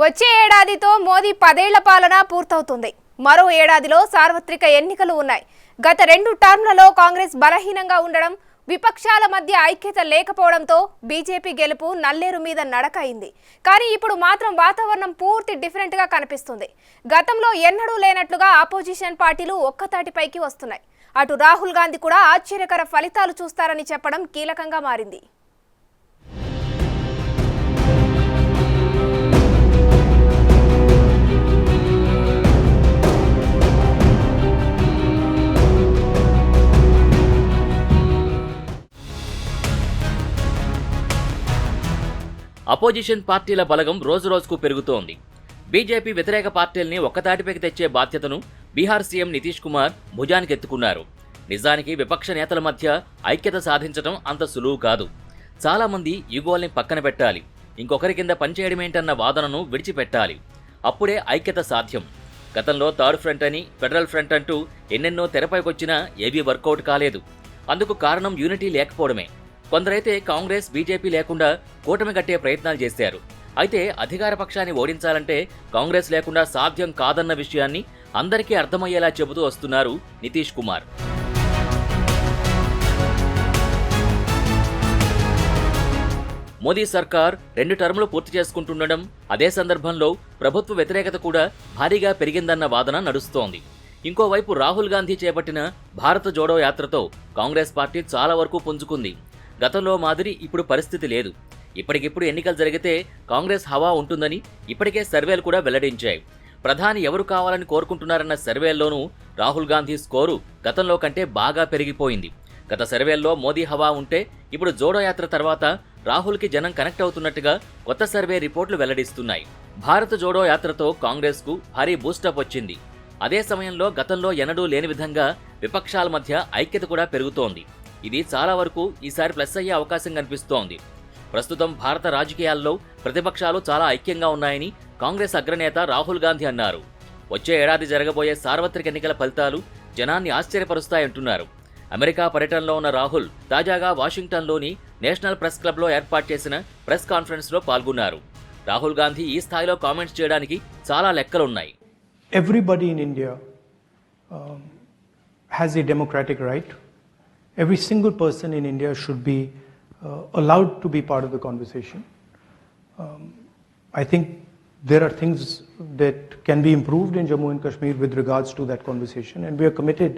వచ్చే ఏడాదితో మోదీ 10 ఏళ్ల పాలన పూర్తవుతుంది. మరో ఏడాదిలో సార్వత్రిక ఎన్నికలు ఉన్నాయి. గత 2 టర్మ్లలో కాంగ్రెస్ బలహీనంగా ఉండడం, విపక్షాల మధ్య ఐక్యత లేకపోవడంతో బీజేపీ గెలుపు నల్లేరు మీద నడక అయింది. కానీ ఇప్పుడు మాత్రం వాతావరణం పూర్తి డిఫరెంట్ గా కనిపిస్తుంది. గతంలో ఎన్నడూ లేనట్లుగా ఆపోజిషన్ పార్టీలు ఒక్కతాటిపైకి వస్తున్నాయి. అటు రాహుల్ గాంధీ కూడా ఆశ్చర్యకర ఫలితాలు చూస్తారని చెప్పడం కీలకంగా మారింది. అపోజిషన్ పార్టీల బలగం రోజురోజుకు పెరుగుతోంది. బీజేపీ వ్యతిరేక పార్టీల్ని ఒక్కతాటిపైకి తెచ్చే బాధ్యతను బీహార్ సీఎం నితీష్ కుమార్ భుజానికెత్తుకున్నారు. నిజానికి విపక్ష నేతల మధ్య ఐక్యత సాధించడం అంత సులువు కాదు. చాలా మంది ఈగోల్ని పక్కన పెట్టాలి, ఇంకొకరి కింద పనిచేయడమేంటన్న వాదనను విడిచిపెట్టాలి. అప్పుడే ఐక్యత సాధ్యం. గతంలో థర్డ్ ఫ్రంట్ అని, ఫెడరల్ ఫ్రంట్ అంటూ ఎన్నెన్నో తెరపైకొచ్చినా ఏవీ వర్కౌట్ కాలేదు. అందుకు కారణం యూనిటీ లేకపోవడమే. కొందరైతే కాంగ్రెస్, బీజేపీ లేకుండా కూటమి కట్టే ప్రయత్నాలు చేశారు. అయితే అధికార పక్షాన్ని ఓడించాలంటే కాంగ్రెస్ లేకుండా సాధ్యం కాదన్న విషయాన్ని అందరికీ అర్థమయ్యేలా చెబుతూ వస్తున్నారు నితీష్ కుమార్. మోదీ సర్కార్ 2 టర్ములు పూర్తి చేసుకుంటుండడం, అదే సందర్భంలో ప్రభుత్వ వ్యతిరేకత కూడా భారీగా పెరిగిందన్న వాదన నడుస్తోంది. ఇంకోవైపు రాహుల్ గాంధీ చేపట్టిన భారత్ జోడో యాత్రతో కాంగ్రెస్ పార్టీ చాలా వరకు పుంజుకుంది. గతంలో మాదిరి ఇప్పుడు పరిస్థితి లేదు. ఇప్పటికిప్పుడు ఎన్నికలు జరిగితే కాంగ్రెస్ హవా ఉంటుందని ఇప్పటికే సర్వేలు కూడా వెల్లడించాయి. ప్రధాని ఎవరు కావాలని కోరుకుంటున్నారన్న సర్వేల్లోనూ రాహుల్ గాంధీ స్కోరు గతంలో కంటే బాగా పెరిగిపోయింది. గత సర్వేల్లో మోదీ హవా ఉంటే ఇప్పుడు జోడో యాత్ర తర్వాత రాహుల్కి జనం కనెక్ట్ అవుతున్నట్టుగా కొత్త సర్వే రిపోర్టులు వెల్లడిస్తున్నాయి. భారత్ జోడో యాత్రతో కాంగ్రెస్కు భారీ బూస్టప్ వచ్చింది. అదే సమయంలో గతంలో ఎన్నడూ లేని విధంగా విపక్షాల మధ్య ఐక్యత కూడా పెరుగుతోంది. ఇది చాలా వరకు ఈసారి ప్లస్ అయ్యే అవకాశం కనిపిస్తోంది. ప్రస్తుతం భారత రాజకీయాల్లో ప్రతిపక్షాలు చాలా ఐక్యంగా ఉన్నాయని కాంగ్రెస్ అగ్రనేత రాహుల్ గాంధీ అన్నారు. వచ్చే ఏడాది జరగబోయే సార్వత్రిక ఎన్నికల ఫలితాలు జనాన్ని ఆశ్చర్యపరుస్తాయంటున్నారు. అమెరికా పర్యటనలో ఉన్న రాహుల్ తాజాగా వాషింగ్టన్లోని నేషనల్ ప్రెస్ క్లబ్లో ఏర్పాటు చేసిన ప్రెస్ కాన్ఫరెన్స్లో పాల్గొన్నారు. రాహుల్ గాంధీ ఈ స్థాయిలో కామెంట్స్ చేయడానికి చాలా లెక్కలున్నాయి. Everybody in India has a democratic right. Every single person in India should be allowed to be part of the conversation. I think there are things that can be improved in Jammu and Kashmir with regards to that conversation, and we are committed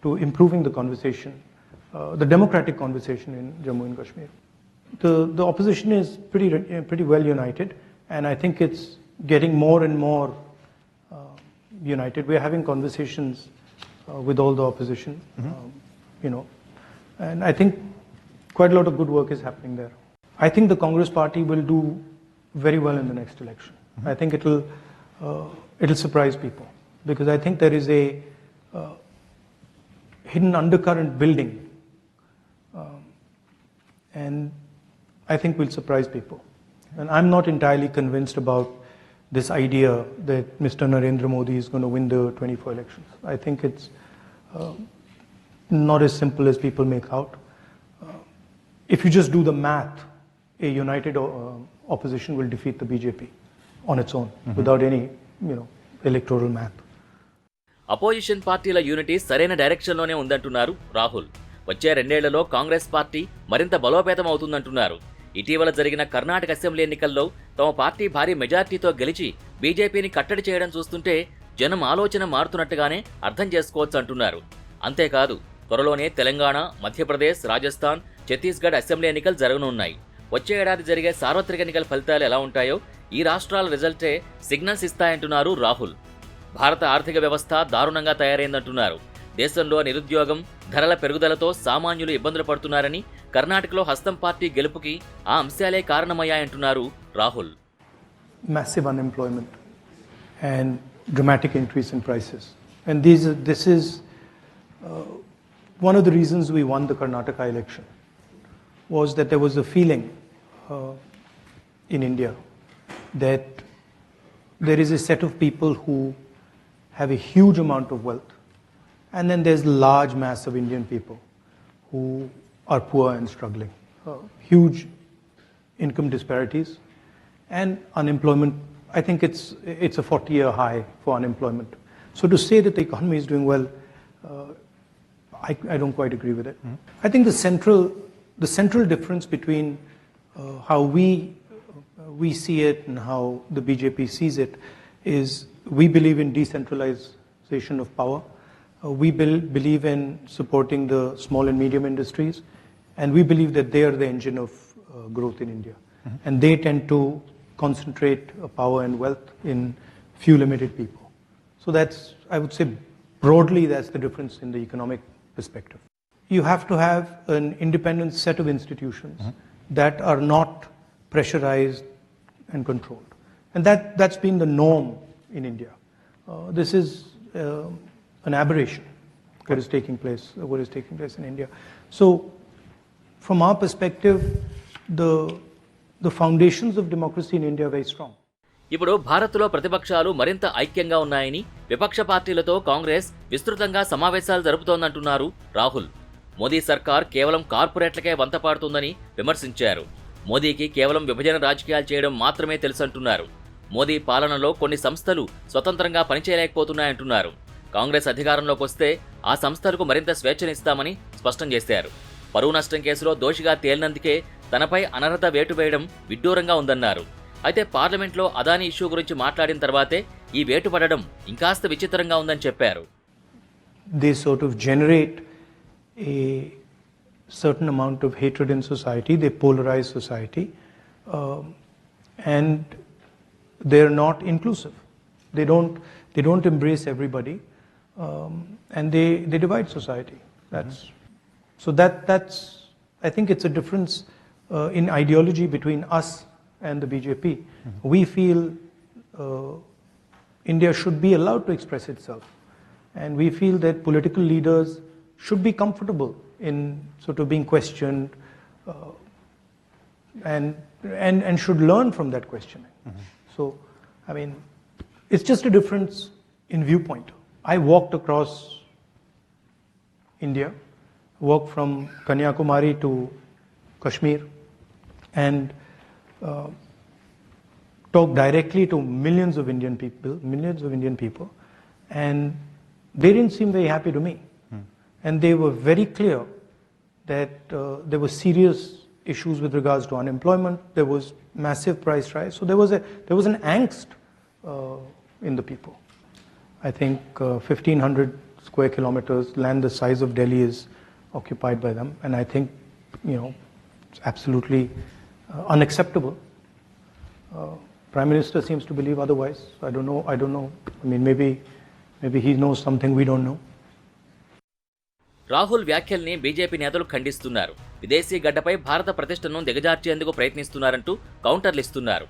to improving the conversation, the democratic conversation in Jammu and Kashmir. The opposition is pretty well united, and I think it's getting more and more united. We are having conversations with all the opposition, and I think quite a lot of good work is happening there. I think the Congress party will do very well in the next election. I think it'll surprise people, because I think there is a hidden undercurrent building, and I think will surprise people. And I'm not entirely convinced about this idea that Mr. Narendra Modi is going to win the 24 elections. I think it's not as simple as people make out. If you just do the math, a united opposition will defeat the BJP on its own, without any, electoral math. Opposition పార్టీల unity సరైన డైరెక్షన్లోనే ఉందంటున్నారు రాహుల్. వచ్చే 2 ఏళ్లలో Congress party మరింత బలోపేతం అవుతుందంటున్నారు. ఇటీవల జరిగిన Karnataka assembly ఎన్నికల్లో తమ పార్టీ భారీ మెజార్టీతో గెలిచి బీజేపీని కట్టడి చేయడం చూస్తుంటే జనం ఆలోచన మారుతున్నట్టుగానే అర్థం చేసుకోవచ్చు అంటున్నారు. అంతేకాదు, త్వరలోనే తెలంగాణ, మధ్యప్రదేశ్, రాజస్థాన్, ఛత్తీస్గఢ్ అసెంబ్లీ ఎన్నికలు జరగనున్నాయి. వచ్చే ఏడాది జరిగే సార్వత్రిక ఎన్నికల ఫలితాలు ఎలా ఉంటాయో ఈ రాష్ట్రాల రిజల్టే సిగ్నల్స్ ఇస్తాయంటున్నారు రాహుల్. భారత ఆర్థిక వ్యవస్థ దారుణంగా తయారైందంటున్నారు. దేశంలో నిరుద్యోగం, ధరల పెరుగుదలతో సామాన్యులు ఇబ్బందులు పడుతున్నారని, కర్ణాటకలో హస్తం పార్టీ గెలుపుకి ఆ అంశాలే కారణమయ్యాయంటున్నారు Rahul. Massive unemployment and dramatic increase in prices, and this is one of the reasons we won the Karnataka election, was that there was a feeling in India that there is a set of people who have a huge amount of wealth, and then there's a large mass of Indian people who are poor and struggling. Huge income disparities, and unemployment I think it's a 40-year high for unemployment. So to say that the economy is doing well, I don't quite agree with it. I think the central difference between how we see it and how the BJP sees it is we believe in decentralization of power. We believe in supporting the small and medium industries, and we believe that they are the engine of growth in India. And they tend to concentrate power and wealth in few limited people. So that's, I would say, broadly, that's the difference in the economic perspective. You have to have an independent set of institutions that are not pressurized and controlled. And that's been the norm in India. This is an aberration, what is taking place in India. So from our perspective, the foundations of democracy in India are very strong. ఇప్పుడు భారత్లో ప్రతిపక్షాలు మరింత ఐక్యంగా ఉన్నాయని విపక్ష పార్టీలతో కాంగ్రెస్ విస్తృతంగా సమావేశాలు జరుపుతోందంటున్నారు రాహుల్. మోదీ సర్కార్ కేవలం కార్పొరేట్లకే వంతపాడుతుందని విమర్శించారు. మోదీకి కేవలం విభజన రాజకీయాలు చేయడం మాత్రమే తెలుసంటున్నారు. మోదీ పాలనలో కొన్ని సంస్థలు స్వతంత్రంగా పనిచేయలేకపోతున్నాయంటున్నారు. కాంగ్రెస్ అధికారంలోకి వస్తే ఆ సంస్థలకు మరింత స్వేచ్ఛనిస్తామని స్పష్టం చేశారు. పరువు నష్టం కేసులో దోషిగా తేలినందుకే తనపై అనర్హత వేటు వేయడం విడ్డూరంగా ఉందన్నారు. అయితే పార్లమెంట్లో అదానీ ఇష్యూ గురించి మాట్లాడిన తర్వాతే ఈ వేటు పడడం ఇంకాస్త విచిత్రంగా ఉందని చెప్పారు. They sort of generate a certain amount of hatred in society. They polarize society, and they're not inclusive. They don't embrace everybody, and they divide society. That's I think it's a difference in ideology between us and the BJP. We feel India should be allowed to express itself, and we feel that political leaders should be comfortable in sort of being questioned, and should learn from that questioning. So, I mean, it's just a difference in viewpoint. I walked across India, walked from Kanyakumari to Kashmir, and talked directly to millions of Indian people, and they didn't seem very happy to me. And they were very clear that there were serious issues with regards to unemployment. There was massive price rise. So there was an angst in the people. I think 1,500 square kilometers, land the size of Delhi, is occupied by them, and I think it's absolutely unacceptable. Prime Minister seems to believe otherwise. I don't know. I mean, maybe he knows something we don't know. Rahul వ్యాఖ్యల్ని BJP నేతలు ఖండిస్తున్నారు. విదేశీ గడ్డపై భారత ప్రతిష్టను దిగజార్చేందుకు ప్రయత్నిస్తున్నారంటూ కౌంటర్లిస్తున్నారు.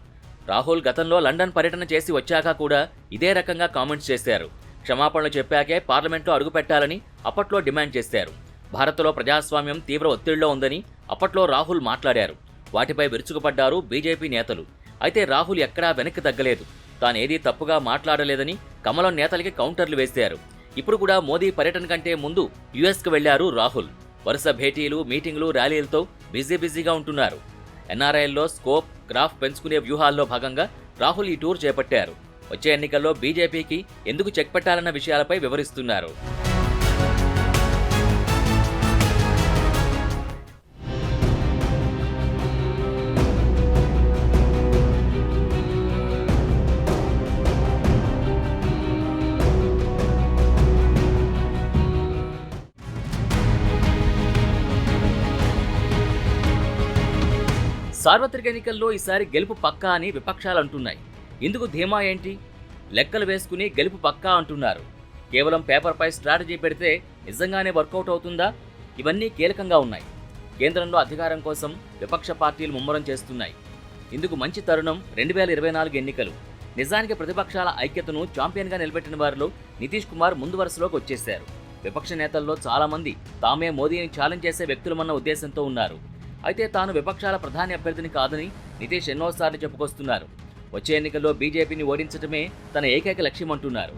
రాహుల్ గతంలో London పర్యటన చేసి వచ్చాక కూడా ఇదే రకంగా కామెంట్స్ చేశారు. క్షమాపణలు చెప్పాకే పార్లమెంట్లో అడుగుపెట్టాలని అప్పట్లో డిమాండ్ చేశారు. భారత్లో ప్రజాస్వామ్యం తీవ్ర ఒత్తిడిలో ఉందని అప్పట్లో రాహుల్ మాట్లాడారు. వాటిపై విరుచుకుపడ్డారు బీజేపీ నేతలు. అయితే రాహుల్ ఎక్కడా వెనక్కి తగ్గలేదు. తానేదీ తప్పుగా మాట్లాడలేదని కమలం నేతలకి కౌంటర్లు వేశారు. ఇప్పుడు కూడా మోదీ పర్యటన కంటే ముందు యుఎస్కు వెళ్లారు రాహుల్. వరుస భేటీలు, మీటింగులు, ర్యాలీలతో బిజీగా ఉంటున్నారు. ఎన్ఆర్ఐల్లో స్కోప్, గ్రాఫ్ పెంచుకునే వ్యూహాల్లో భాగంగా రాహుల్ ఈ టూర్ చేపట్టారు. వచ్చే ఎన్నికల్లో బీజేపీకి ఎందుకు చెక్ పెట్టాలన్న విషయాలపై వివరిస్తున్నారు. సార్వత్రిక ఎన్నికల్లో ఈసారి గెలుపు పక్కా అని విపక్షాలు అంటున్నాయి. ఇందుకు ధీమా ఏంటి? లెక్కలు వేసుకుని గెలుపు పక్కా అంటున్నారు. కేవలం పేపర్పై స్ట్రాటజీ పెడితే నిజంగానే వర్కౌట్ అవుతుందా? ఇవన్నీ కీలకంగా ఉన్నాయి. కేంద్రంలో అధికారం కోసం విపక్ష పార్టీలు ముమ్మరం చేస్తున్నాయి. ఇందుకు మంచి తరుణం 2024 ఎన్నికలు. నిజానికి ప్రతిపక్షాల ఐక్యతను ఛాంపియన్గా నిలబెట్టిన వారిలో నితీష్ కుమార్ ముందు వరుసలోకి వచ్చేశారు. విపక్ష నేతల్లో చాలామంది తామే మోదీని ఛాలెంజ్ చేసే వ్యక్తులమన్న ఉద్దేశంతో ఉన్నారు. అయితే తాను విపక్షాల ప్రధాని అభ్యర్థిని కాదని నితీష్ ఎన్నోసార్లు చెప్పుకొస్తున్నారు. వచ్చే ఎన్నికల్లో బీజేపీని ఓడించడమే తన ఏకైక లక్ష్యం అంటున్నారు.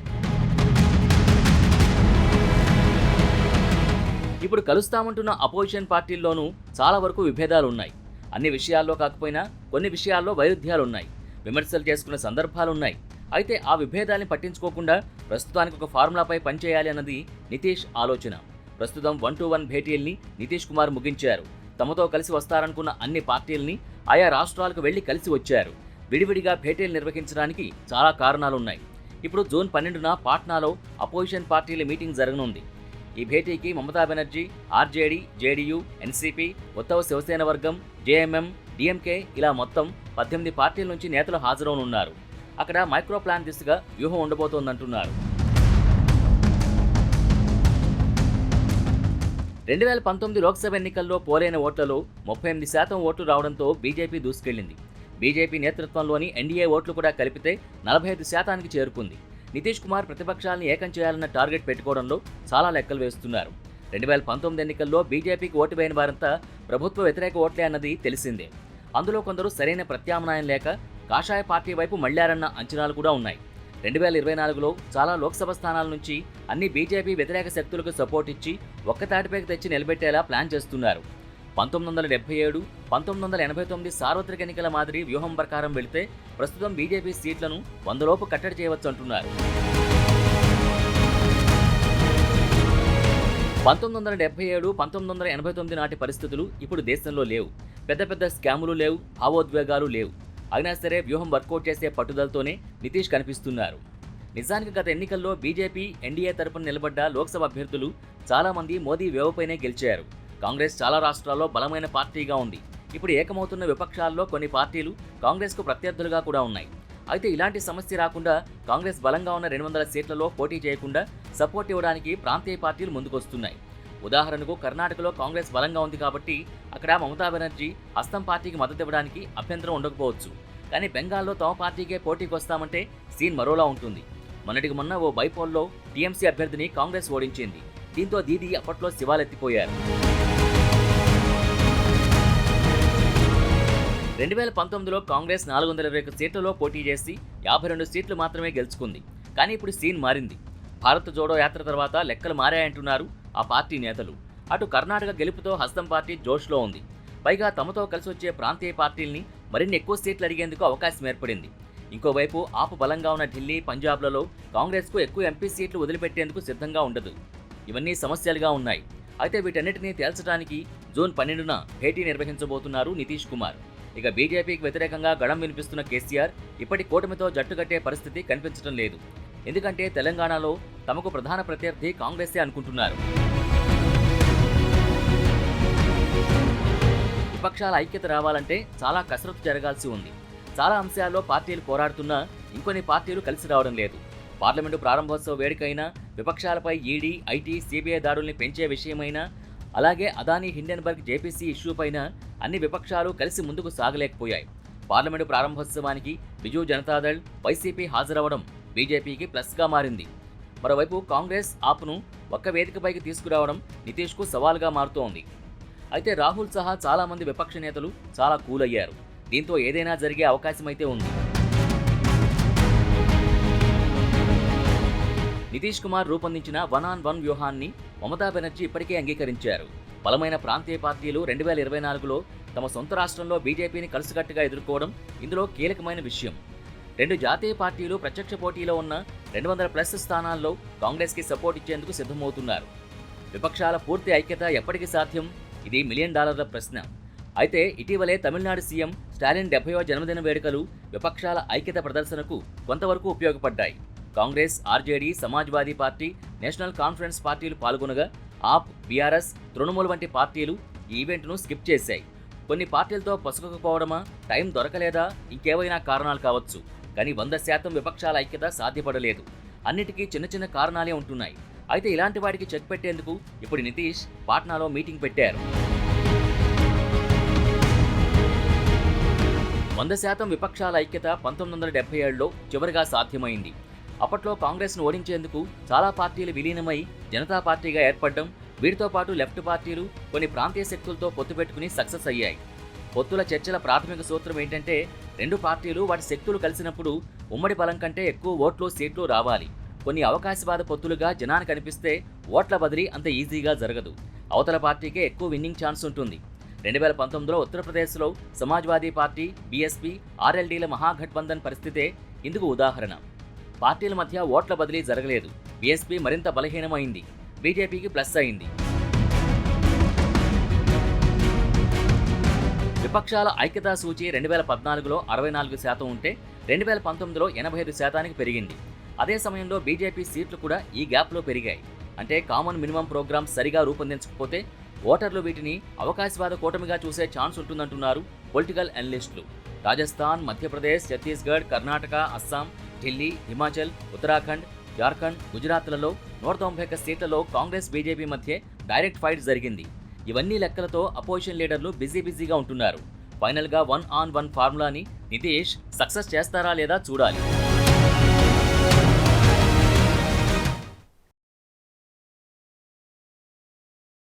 ఇప్పుడు కలుస్తామంటున్న అపోజిషన్ పార్టీల్లోనూ చాలా వరకు విభేదాలు ఉన్నాయి. అన్ని విషయాల్లో కాకపోయినా కొన్ని విషయాల్లో వైరుధ్యాలున్నాయి. విమర్శలు చేసుకున్న సందర్భాలున్నాయి. అయితే ఆ విభేదాల్ని పట్టించుకోకుండా ప్రస్తుతానికి ఒక ఫార్ములాపై పనిచేయాలి అన్నది నితీష్ ఆలోచన. ప్రస్తుతం 1-to-1 భేటీల్ని నితీష్ కుమార్ ముగించారు. తమతో కలిసి వస్తారనుకున్న అన్ని పార్టీల్ని ఆయా రాష్ట్రాలకు వెళ్లి కలిసి వచ్చారు. విడివిడిగా భేటీలు నిర్వహించడానికి చాలా కారణాలున్నాయి. ఇప్పుడు జూన్ 12న పాట్నాలో అపోజిషన్ పార్టీల మీటింగ్ జరగనుంది. ఈ భేటీకి Mamata Banerjee, RJD, JDU, NCP, Uddhav Shiv Sena వర్గం, జేఎంఎం, డీఎంకే ఇలా మొత్తం 18 పార్టీల నుంచి నేతలు హాజరవనున్నారు. అక్కడ మైక్రో ప్లాన్ దిశగా వ్యూహం ఉండబోతోందంటున్నారు. 2019 లోక్సభ ఎన్నికల్లో పోలైన ఓట్లలో 38% ఓట్లు రావడంతో బీజేపీ దూసుకెళ్లింది. బీజేపీ నేతృత్వంలోని ఎన్డీఏ ఓట్లు కూడా కలిపితే 45%కి చేరుకుంది. నితీష్ కుమార్ ప్రతిపక్షాలను ఏకం చేయాలన్న టార్గెట్ పెట్టుకోవడంలో చాలా లెక్కలు వేస్తున్నారు. 2019 ఎన్నికల్లో బీజేపీకి ఓటు వేయని వారంతా ప్రభుత్వ వ్యతిరేక ఓట్లే అన్నది తెలిసిందే. అందులో కొందరు సరైన ప్రత్యామ్నాయం లేక కాషాయ పార్టీ వైపు మళ్లారన్న అంచనాలు కూడా ఉన్నాయి. 2024లో చాలా లోక్సభ స్థానాల నుంచి అన్ని బీజేపీ వ్యతిరేక శక్తులకు సపోర్ట్ ఇచ్చి ఒక్కతాటిపైకి తెచ్చి నిలబెట్టేలా ప్లాన్ చేస్తున్నారు. 1977, 1989 సార్వత్రిక ఎన్నికల మాదిరి వ్యూహం ప్రకారం వెళితే ప్రస్తుతం బీజేపీ సీట్లను 100 లోపు కట్టడి చేయవచ్చు అంటున్నారు. 1977, 1989 నాటి పరిస్థితులు ఇప్పుడు దేశంలో లేవు. పెద్ద పెద్ద స్కాములు లేవు, భావోద్వేగాలు లేవు. అయినా సరే వ్యూహం వర్కౌట్ చేసే పట్టుదలతోనే నితీష్ కనిపిస్తున్నారు. నిజానికి గత ఎన్నికల్లో బీజేపీ, ఎన్డీఏ తరపున నిలబడ్డ లోక్సభ అభ్యర్థులు చాలా మంది మోదీ వేవపైనే గెలిచారు. కాంగ్రెస్ చాలా రాష్ట్రాల్లో బలమైన పార్టీగా ఉంది. ఇప్పుడు ఏకమవుతున్న విపక్షాల్లో కొన్ని పార్టీలు కాంగ్రెస్కు ప్రత్యర్థులుగా కూడా ఉన్నాయి. అయితే ఇలాంటి సమస్య రాకుండా కాంగ్రెస్ బలంగా ఉన్న 200 సీట్లలో పోటీ చేయకుండా సపోర్ట్ ఇవ్వడానికి ప్రాంతీయ పార్టీలు ముందుకొస్తున్నాయి. ఉదాహరణకు కర్ణాటకలో కాంగ్రెస్ బలంగా ఉంది కాబట్టి అక్కడ మమతా బెనర్జీ హస్తం పార్టీకి మద్దతు ఇవ్వడానికి అభ్యంతరం ఉండకపోవచ్చు. కానీ బెంగాల్లో తమ పార్టీకే పోటీకి వస్తామంటే సీన్ మరోలా ఉంటుంది. మొన్నటికి మొన్న ఓ బైపోల్లో టీఎంసీ అభ్యర్థిని కాంగ్రెస్ ఓడించింది. దీంతో దీదీ అప్పట్లో శివాలెత్తిపోయారు. 2019లో కాంగ్రెస్ 421 సీట్లలో పోటీ చేసి 52 సీట్లు మాత్రమే గెలుచుకుంది. కానీ ఇప్పుడు సీన్ మారింది. భారత్ జోడో యాత్ర తర్వాత లెక్కలు మారాయంటున్నారు ఆ పార్టీ నేతలు. అటు కర్ణాటక గెలుపుతో హస్తం పార్టీ జోష్లో ఉంది. పైగా తమతో కలిసి వచ్చే ప్రాంతీయ పార్టీల్ని మరిన్ని ఎక్కువ సీట్లు అడిగేందుకు అవకాశం ఏర్పడింది. ఇంకోవైపు ఆపు బలంగా ఉన్న ఢిల్లీ, పంజాబ్లలో కాంగ్రెస్కు ఎక్కువ ఎంపీ సీట్లు వదిలిపెట్టేందుకు సిద్ధంగా ఉండదు. ఇవన్నీ సమస్యలుగా ఉన్నాయి. అయితే వీటన్నిటినీ తేల్చడానికి జూన్ 12న భేటీ నిర్వహించబోతున్నారు నితీష్ కుమార్. ఇక బీజేపీకి వ్యతిరేకంగా గళం వినిపిస్తున్న కేసీఆర్ ఇప్పటి కూటమితో జట్టుకట్టే పరిస్థితి కనిపించడం లేదు. ఎందుకంటే తెలంగాణలో తమకు ప్రధాన ప్రత్యర్థి కాంగ్రెసే అనుకుంటున్నారు. విపక్షాల ఐక్యత రావాలంటే చాలా కసరత్తు జరగాల్సి ఉంది. చాలా అంశాల్లో పార్టీలు పోరాడుతున్నా ఇంకొన్ని పార్టీలు కలిసి రావడం లేదు. పార్లమెంటు ప్రారంభోత్సవ వేడుకైనా, విపక్షాలపై ఈడీ, ఐటీ, సిబిఐ దాడుల్ని పెంచే విషయమైనా, అలాగే అదానీ హిండెన్బర్గ్ జేపీసీ ఇష్యూ పైన అన్ని విపక్షాలు కలిసి ముందుకు సాగలేకపోయాయి. పార్లమెంటు ప్రారంభోత్సవానికి బిజు జనతాదళ్, వైసీపీ హాజరవడం బీజేపీకి ప్లస్గా మారింది. మరోవైపు కాంగ్రెస్ ఆప్ను ఒక్క వేదికపైకి తీసుకురావడం నితీష్కు సవాల్గా మారుతోంది. అయితే రాహుల్ సహా చాలా మంది విపక్ష నేతలు చాలా కూల్ అయ్యారు. దీంతో ఏదైనా జరిగే అవకాశమైతే ఉంది. నితీష్ కుమార్ రూపొందించిన 1-on-1 వ్యూహాన్ని మమతా బెనర్జీ ఇప్పటికే అంగీకరించారు. బలమైన ప్రాంతీయ పార్టీలు 2024లో తమ సొంత రాష్ట్రంలో బీజేపీని కలిసికట్టుగా ఎదుర్కోవడం ఇందులో కీలకమైన విషయం. 2 జాతీయ పార్టీలు ప్రత్యక్ష పోటీలో ఉన్న 200+ స్థానాల్లో కాంగ్రెస్కి సపోర్ట్ ఇచ్చేందుకు సిద్ధమవుతున్నారు. విపక్షాల పూర్తి ఐక్యత ఎప్పటికి సాధ్యం? ఇది $1 మిలియన్ ప్రశ్న. అయితే ఇటీవలే తమిళనాడు సీఎం స్టాలిన్ 70వ జన్మదిన వేడుకలు విపక్షాల ఐక్యత ప్రదర్శనకు కొంతవరకు ఉపయోగపడ్డాయి. Congress, RJD, Samajwadi party, national conference పార్టీలు పాల్గొనగా ఆప్, బీఆర్ఎస్, తృణమూల్ వంటి పార్టీలు ఈ ఈవెంట్ను స్కిప్ చేశాయి. కొన్ని పార్టీలతో పొసగకపోవడమా, టైం దొరకలేదా, ఇంకేవైనా కారణాలు కావచ్చు. కానీ 100% విపక్షాల ఐక్యత సాధ్యపడలేదు. అన్నిటికీ చిన్న చిన్న కారణాలే ఉంటున్నాయి. అయితే ఇలాంటి వాటికి చెక్ పెట్టేందుకు ఇప్పుడు నితీష్ పాట్నాలో మీటింగ్ పెట్టారు. 100% విపక్షాల ఐక్యత 1977లో చివరిగా సాధ్యమైంది. అప్పట్లో కాంగ్రెస్ను ఓడించేందుకు చాలా పార్టీలు విలీనమై జనతా పార్టీగా ఏర్పడడం, వీటితో పాటు లెఫ్ట్ పార్టీలు కొన్ని ప్రాంతీయ శక్తులతో పొత్తు పెట్టుకుని సక్సెస్ అయ్యాయి. పొత్తుల చర్చల ప్రాథమిక సూత్రం ఏంటంటే 2 పార్టీలు వాటి శక్తులు కలిసినప్పుడు ఉమ్మడి బలం కంటే ఎక్కువ ఓట్లు, సీట్లు రావాలి. కొన్ని అవకాశవాద పొత్తులుగా జనానికి అనిపిస్తే ఓట్ల బదిలీ అంత ఈజీగా జరగదు. అవతల పార్టీకే ఎక్కువ విన్నింగ్ ఛాన్స్ ఉంటుంది. 2019లో ఉత్తరప్రదేశ్లో సమాజ్వాదీ పార్టీ, బీఎస్పీ, ఆర్ఎల్డీల మహాగఠబంధన్ పరిస్థితే ఇందుకు ఉదాహరణ. పార్టీల మధ్య ఓట్ల బదిలీ జరగలేదు. బీఎస్పీ మరింత బలహీనమైంది. బీజేపీకి ప్లస్ అయింది. విపక్షాల ఐక్యతా సూచి 2014లో 64% ఉంటే 2019లో 85%కి పెరిగింది. అదే సమయంలో బీజేపీ సీట్లు కూడా ఈ గ్యాప్లో పెరిగాయి. అంటే కామన్ మినిమం ప్రోగ్రామ్ సరిగా రూపొందించకపోతే ఓటర్లు వీటిని అవకాశవాద కూటమిగా చూసే ఛాన్స్ ఉంటుందంటున్నారు పొలిటికల్ అనలిస్టులు. రాజస్థాన్, మధ్యప్రదేశ్, ఛత్తీస్గఢ్, కర్ణాటక, అస్సాం, ఢిల్లీ, హిమాచల్, ఉత్తరాఖండ్, జార్ఖండ్, గుజరాత్లలో 191 సీట్లలో కాంగ్రెస్, బీజేపీ మధ్య డైరెక్ట్ ఫైట్ జరిగింది. ఇవన్నీ లెక్కలతో అపోజిషన్ లీడర్లు బిజీగా ఉంటున్నారు. ఫైనల్గా 1-on-1 ఫార్ములాని నితీష్ సక్సెస్ చేస్తారా లేదా చూడాలి.